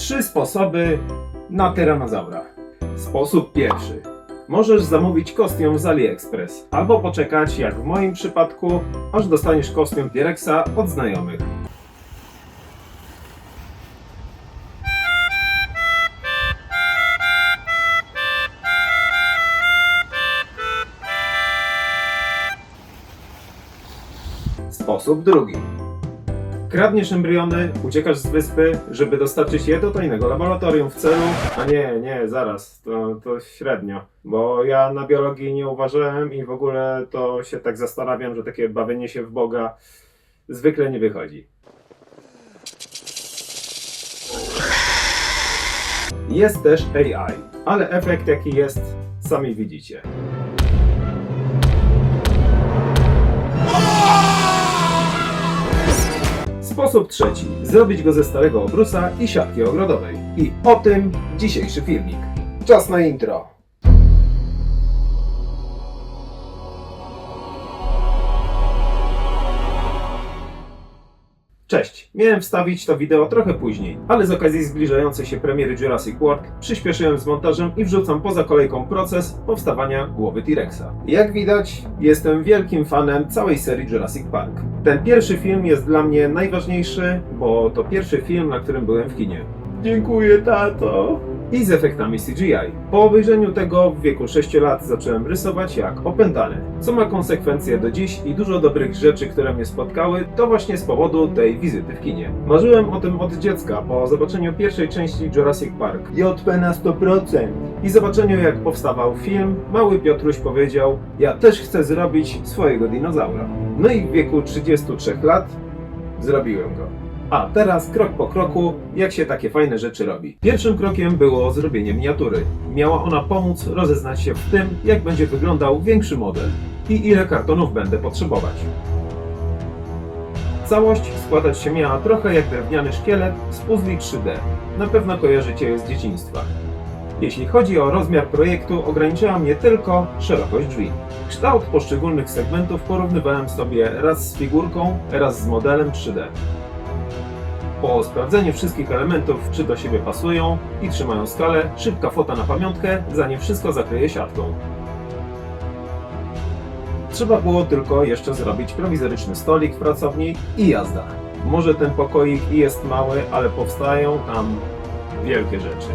3 sposoby na tyranozaura. Sposób pierwszy. Możesz zamówić kostium z AliExpress, albo poczekać, jak w moim przypadku, aż dostaniesz kostium T-Rexa od znajomych. Sposób drugi. Kradniesz embriony, uciekasz z wyspy, żeby dostarczyć je do tajnego laboratorium w celu... A nie, zaraz, to średnio. Bo ja na biologii nie uważałem i w ogóle to się tak zastanawiam, że takie bawienie się w Boga zwykle nie wychodzi. Jest też AI, ale efekt jaki jest, sami widzicie. Sposób trzeci. Zrobić go ze starego obrusa i siatki ogrodowej. I o tym dzisiejszy filmik. Czas na intro. Cześć! Miałem wstawić to wideo trochę później, ale z okazji zbliżającej się premiery Jurassic World przyspieszyłem z montażem i wrzucam poza kolejką proces powstawania głowy T-Rexa. Jak widać, jestem wielkim fanem całej serii Jurassic Park. Ten pierwszy film jest dla mnie najważniejszy, bo to pierwszy film, na którym byłem w kinie. Dziękuję, tato! I z efektami CGI. Po obejrzeniu tego w wieku 6 lat zacząłem rysować jak opętany, co ma konsekwencje do dziś i dużo dobrych rzeczy, które mnie spotkały, to właśnie z powodu tej wizyty w kinie. Marzyłem o tym od dziecka, po zobaczeniu pierwszej części Jurassic Park. JP na 100%. I zobaczeniu, jak powstawał film, mały Piotruś powiedział: ja też chcę zrobić swojego dinozaura. No i w wieku 33 lat zrobiłem go. A teraz krok po kroku, jak się takie fajne rzeczy robi. Pierwszym krokiem było zrobienie miniatury. Miała ona pomóc rozeznać się w tym, jak będzie wyglądał większy model i ile kartonów będę potrzebować. Całość składać się miała trochę jak drewniany szkielet z puzli 3D. Na pewno kojarzycie je z dzieciństwa. Jeśli chodzi o rozmiar projektu, ograniczyła mnie tylko szerokość drzwi. Kształt poszczególnych segmentów porównywałem sobie raz z figurką, raz z modelem 3D. Po sprawdzeniu wszystkich elementów, czy do siebie pasują i trzymają skalę, szybka fota na pamiątkę, zanim wszystko zakryje siatką. Trzeba było tylko jeszcze zrobić prowizoryczny stolik w pracowni i jazda. Może ten pokoik i jest mały, ale powstają tam wielkie rzeczy.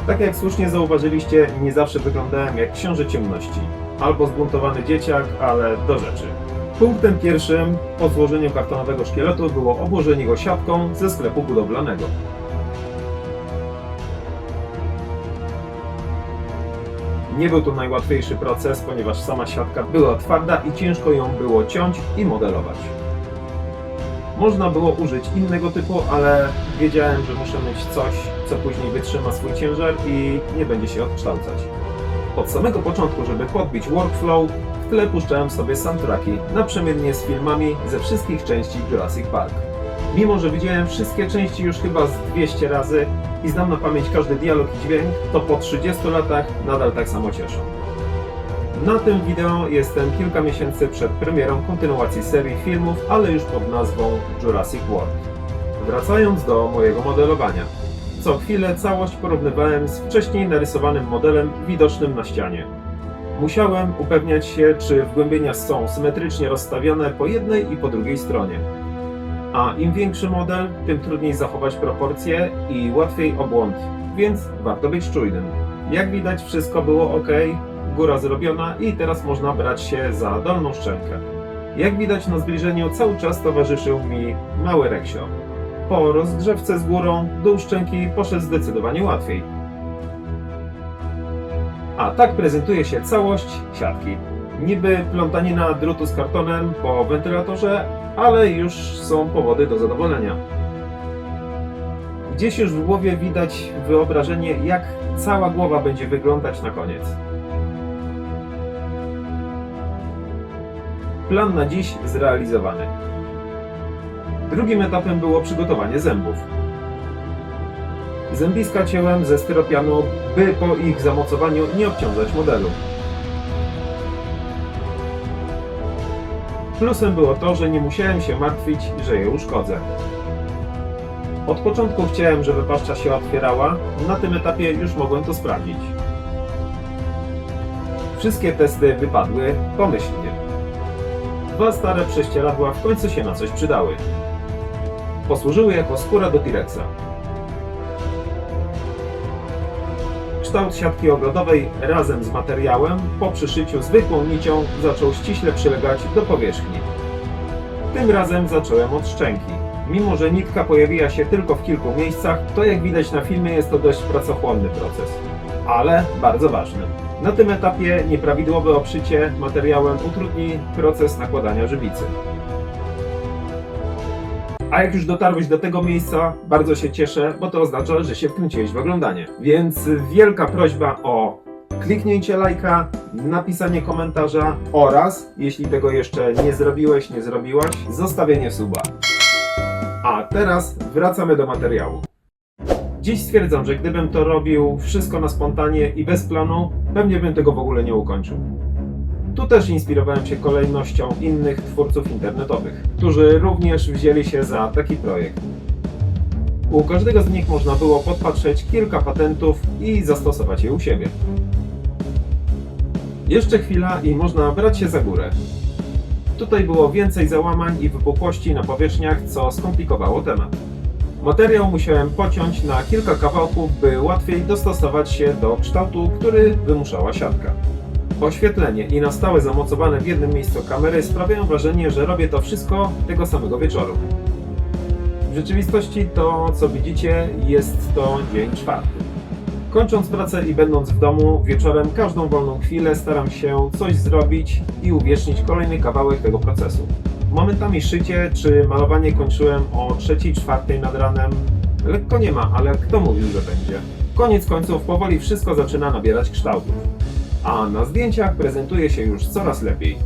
Tak jak słusznie zauważyliście, nie zawsze wyglądałem jak książę ciemności. Albo zbuntowany dzieciak, ale do rzeczy. Punktem pierwszym po złożeniu kartonowego szkieletu było obłożenie go siatką ze sklepu budowlanego. Nie był to najłatwiejszy proces, ponieważ sama siatka była twarda i ciężko ją było ciąć i modelować. Można było użyć innego typu, ale wiedziałem, że muszę mieć coś, co później wytrzyma swój ciężar i nie będzie się odkształcać. Od samego początku, żeby podbić workflow, w tle puszczałem sobie soundtracki, naprzemiennie z filmami ze wszystkich części Jurassic Park. Mimo że widziałem wszystkie części już chyba z 200 razy i znam na pamięć każdy dialog i dźwięk, to po 30 latach nadal tak samo cieszą. Na tym wideo jestem kilka miesięcy przed premierą kontynuacji serii filmów, ale już pod nazwą Jurassic World. Wracając do mojego modelowania. Co chwilę całość porównywałem z wcześniej narysowanym modelem widocznym na ścianie. Musiałem upewniać się, czy wgłębienia są symetrycznie rozstawione po jednej i po drugiej stronie. A im większy model, tym trudniej zachować proporcje i łatwiej o błąd, więc warto być czujnym. Jak widać, wszystko było ok, góra zrobiona i teraz można brać się za dolną szczękę. Jak widać na zbliżeniu, cały czas towarzyszył mi mały Reksio. Po rozgrzewce z górą, dół szczęki poszedł zdecydowanie łatwiej. A tak prezentuje się całość siatki. Niby plątanina drutu z kartonem po wentylatorze, ale już są powody do zadowolenia. Gdzieś już w głowie widać wyobrażenie, jak cała głowa będzie wyglądać na koniec. Plan na dziś zrealizowany. Drugim etapem było przygotowanie zębów. Zębiska cięłem ze styropianu, by po ich zamocowaniu nie obciążać modelu. Plusem było to, że nie musiałem się martwić, że je uszkodzę. Od początku chciałem, żeby paszcza się otwierała, na tym etapie już mogłem to sprawdzić. Wszystkie testy wypadły pomyślnie. 2 stare prześcieradła w końcu się na coś przydały. Posłużyły jako skóra do T-Rexa. Kształt siatki ogrodowej razem z materiałem po przyszyciu zwykłą nicią zaczął ściśle przylegać do powierzchni. Tym razem zacząłem od szczęki. Mimo że nitka pojawiła się tylko w kilku miejscach, to jak widać na filmie jest to dość pracochłonny proces. Ale bardzo ważny. Na tym etapie nieprawidłowe obszycie materiałem utrudni proces nakładania żywicy. A jak już dotarłeś do tego miejsca, bardzo się cieszę, bo to oznacza, że się wkręciłeś w oglądanie. Więc wielka prośba o kliknięcie lajka, napisanie komentarza oraz, jeśli tego jeszcze nie zrobiłeś, nie zrobiłaś, zostawienie suba. A teraz wracamy do materiału. Dziś stwierdzam, że gdybym to robił wszystko na spontanie i bez planu, pewnie bym tego w ogóle nie ukończył. Tu też inspirowałem się kolejnością innych twórców internetowych, którzy również wzięli się za taki projekt. U każdego z nich można było podpatrzeć kilka patentów i zastosować je u siebie. Jeszcze chwila i można brać się za górę. Tutaj było więcej załamań i wypukłości na powierzchniach, co skomplikowało temat. Materiał musiałem pociąć na kilka kawałków, by łatwiej dostosować się do kształtu, który wymuszała siatka. Oświetlenie i na stałe zamocowane w jednym miejscu kamery sprawiają wrażenie, że robię to wszystko tego samego wieczoru. W rzeczywistości to, co widzicie, jest to dzień czwarty. Kończąc pracę i będąc w domu, wieczorem każdą wolną chwilę staram się coś zrobić i uwiecznić kolejny kawałek tego procesu. Momentami szycie czy malowanie kończyłem o 3-4 nad ranem. Lekko nie ma, ale kto mówił, że będzie? Koniec końców powoli wszystko zaczyna nabierać kształtów. A na zdjęciach prezentuje się już coraz lepiej.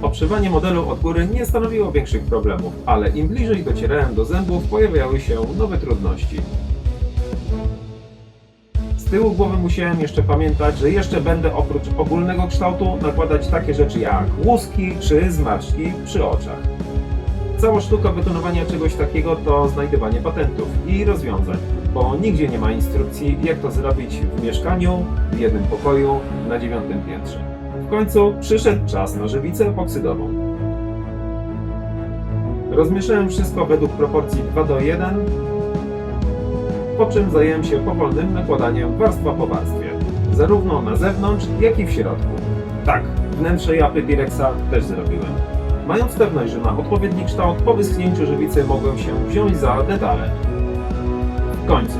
Obszywanie modelu od góry nie stanowiło większych problemów, ale im bliżej docierałem do zębów, pojawiały się nowe trudności. Z tyłu głowy musiałem jeszcze pamiętać, że jeszcze będę oprócz ogólnego kształtu nakładać takie rzeczy jak łuski czy zmarszczki przy oczach. Cała sztuka betonowania czegoś takiego to znajdywanie patentów i rozwiązań, bo nigdzie nie ma instrukcji, jak to zrobić w mieszkaniu, w jednym pokoju, na 9. piętrze. W końcu przyszedł czas na żywicę epoksydową. Rozmieszałem wszystko według proporcji 2:1, po czym zająłem się powolnym nakładaniem warstwa po warstwie, zarówno na zewnątrz, jak i w środku. Tak, wnętrze japy T-Rexa też zrobiłem. Mając pewność, że ma odpowiedni kształt, po wyschnięciu żywicy mogłem się wziąć za detale. W końcu.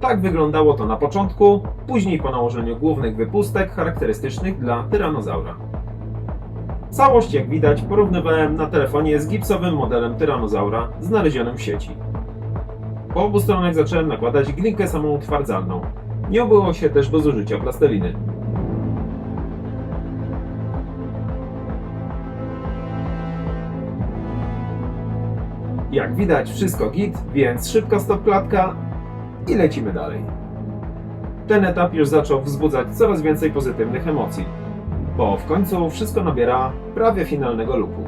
Tak wyglądało to na początku, później po nałożeniu głównych wypustek charakterystycznych dla tyranozaura. Całość, jak widać, porównywałem na telefonie z gipsowym modelem tyranozaura znalezionym w sieci. Po obu stronach zacząłem nakładać glinkę samoutwardzalną. Nie obyło się też bez użycia plasteliny. Jak widać, wszystko git, więc szybka stopklatka i lecimy dalej. Ten etap już zaczął wzbudzać coraz więcej pozytywnych emocji, bo w końcu wszystko nabiera prawie finalnego looku.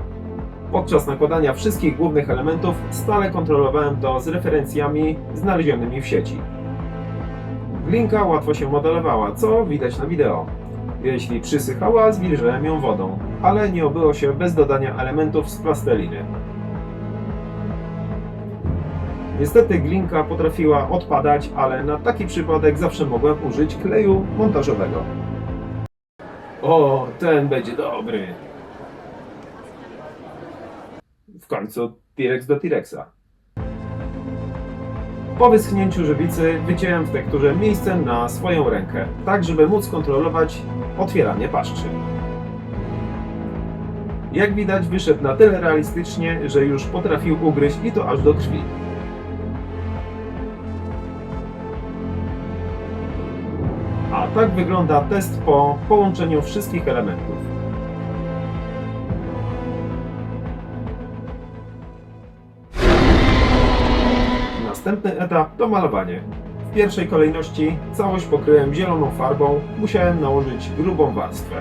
Podczas nakładania wszystkich głównych elementów stale kontrolowałem to z referencjami znalezionymi w sieci. Glinka łatwo się modelowała, co widać na wideo. Jeśli przysychała, zwilżyłem ją wodą, ale nie obyło się bez dodania elementów z plasteliny. Niestety glinka potrafiła odpadać, ale na taki przypadek zawsze mogłem użyć kleju montażowego. O, ten będzie dobry! W końcu T-Rex do T-Rexa. Po wyschnięciu żywicy wyciąłem w tekturze miejsce na swoją rękę, tak żeby móc kontrolować otwieranie paszczy. Jak widać, wyszedł na tyle realistycznie, że już potrafił ugryźć i to aż do krwi. A tak wygląda test po połączeniu wszystkich elementów. Następny etap to malowanie. W pierwszej kolejności całość pokryłem zieloną farbą, musiałem nałożyć grubą warstwę.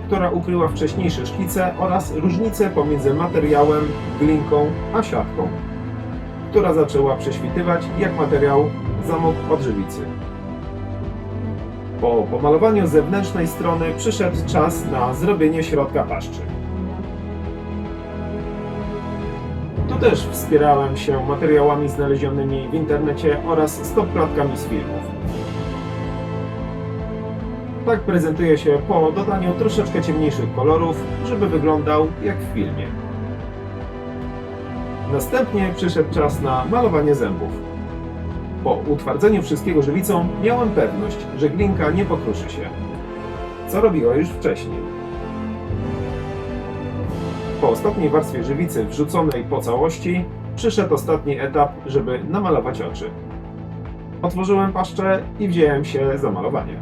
która ukryła wcześniejsze szkice oraz różnice pomiędzy materiałem, glinką a siatką, która zaczęła prześwitywać, jak materiał zamógł od żywicy. Po pomalowaniu zewnętrznej strony przyszedł czas na zrobienie środka paszczy. Tu też wspierałem się materiałami znalezionymi w internecie oraz stopklatkami z filmów. Tak prezentuje się po dodaniu troszeczkę ciemniejszych kolorów, żeby wyglądał jak w filmie. Następnie przyszedł czas na malowanie zębów. Po utwardzeniu wszystkiego żywicą miałem pewność, że glinka nie pokruszy się, co robiła już wcześniej. Po ostatniej warstwie żywicy wrzuconej po całości, przyszedł ostatni etap, żeby namalować oczy. Otworzyłem paszczę i wziąłem się za malowanie.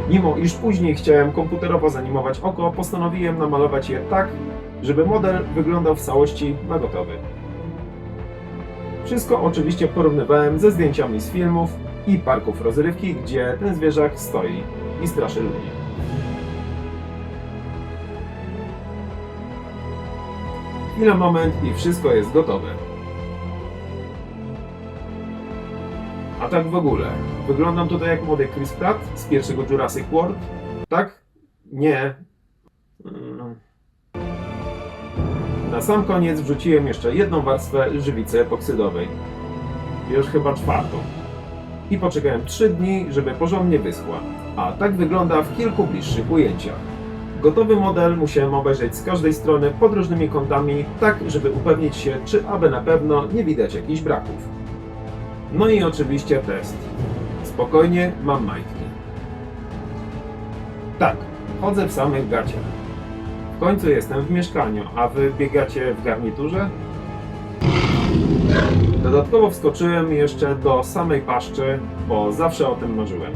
Mimo iż później chciałem komputerowo zanimować oko, postanowiłem namalować je tak, żeby model wyglądał w całości na gotowy. Wszystko oczywiście porównywałem ze zdjęciami z filmów i parków rozrywki, gdzie ten zwierzak stoi i straszy ludzi. Chwila, moment i wszystko jest gotowe. A tak w ogóle, wyglądam tutaj jak młody Chris Pratt z pierwszego Jurassic World? Tak? Nie. Na sam koniec wrzuciłem jeszcze jedną warstwę żywicy epoksydowej. Już chyba 4. I poczekałem 3 dni, żeby porządnie wyschła. A tak wygląda w kilku bliższych ujęciach. Gotowy model musiałem obejrzeć z każdej strony pod różnymi kątami, tak żeby upewnić się, czy aby na pewno nie widać jakichś braków. No i oczywiście test. Spokojnie, mam majtki. Tak, chodzę w samych gaciach. W końcu jestem w mieszkaniu, a wy biegacie w garniturze? Dodatkowo wskoczyłem jeszcze do samej paszczy, bo zawsze o tym marzyłem.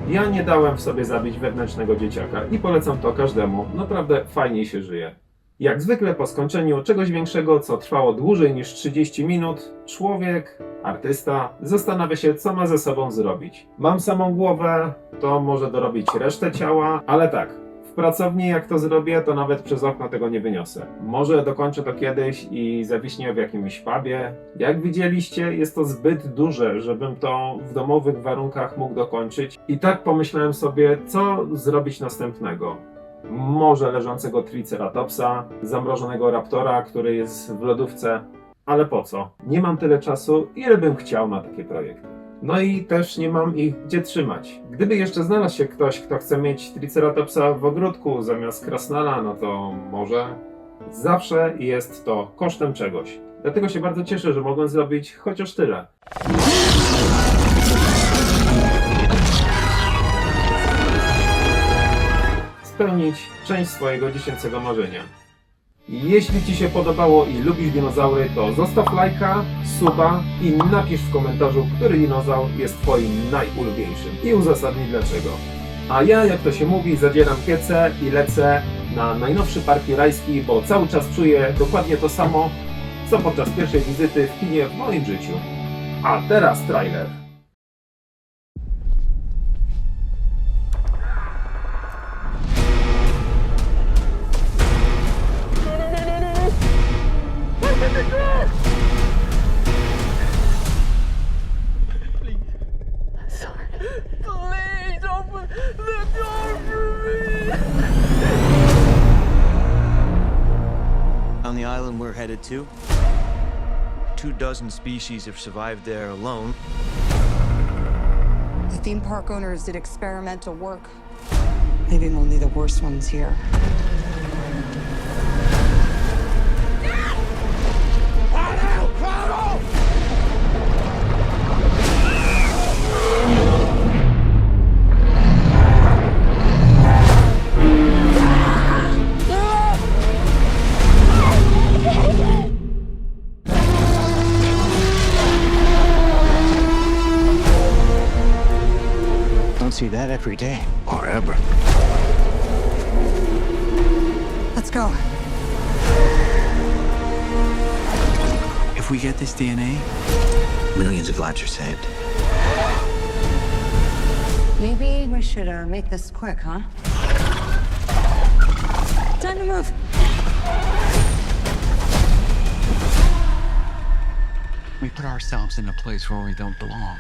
Ja nie dałem w sobie zabić wewnętrznego dzieciaka i polecam to każdemu, naprawdę fajnie się żyje. Jak zwykle po skończeniu czegoś większego, co trwało dłużej niż 30 minut, człowiek, artysta, zastanawia się, co ma ze sobą zrobić. Mam samą głowę, to może dorobić resztę ciała, ale tak, w pracowni jak to zrobię, to nawet przez okno tego nie wyniosę. Może dokończę to kiedyś i zawiśnie w jakimś pubie. Jak widzieliście, jest to zbyt duże, żebym to w domowych warunkach mógł dokończyć. I tak pomyślałem sobie, co zrobić następnego. Może leżącego triceratopsa, zamrożonego raptora, który jest w lodówce, ale po co? Nie mam tyle czasu, ile bym chciał na takie projekty. No i też nie mam ich gdzie trzymać. Gdyby jeszcze znalazł się ktoś, kto chce mieć triceratopsa w ogródku zamiast krasnala, no to może. Zawsze jest to kosztem czegoś. Dlatego się bardzo cieszę, że mogłem zrobić chociaż tyle. Spełnić część swojego dziecięcego marzenia. Jeśli Ci się podobało i lubisz dinozaury, to zostaw lajka, suba i napisz w komentarzu, który dinozaur jest Twoim najulubieńszym i uzasadnij dlaczego. A ja, jak to się mówi, zadzieram kiece i lecę na najnowszy park jurajski, bo cały czas czuję dokładnie to samo, co podczas pierwszej wizyty w kinie w moim życiu. A teraz trailer. Please open the door for me! On the island we're headed to, 24 species have survived there alone. The theme park owners did experimental work, leaving only the worst ones here. Don't see that every day. Or ever. Let's go. If we get this DNA, millions of lives are saved. Maybe we should make this quick, huh? Time to move. We put ourselves in a place where we don't belong.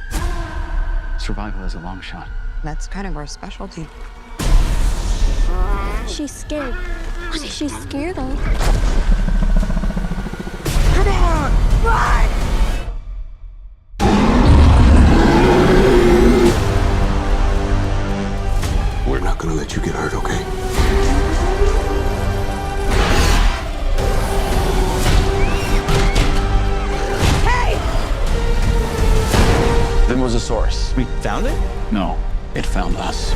Survival is a long shot. That's kind of our specialty. She's scared. What is she scared of? We're not gonna let you get hurt, okay? There was a source. We found it? No, it found us.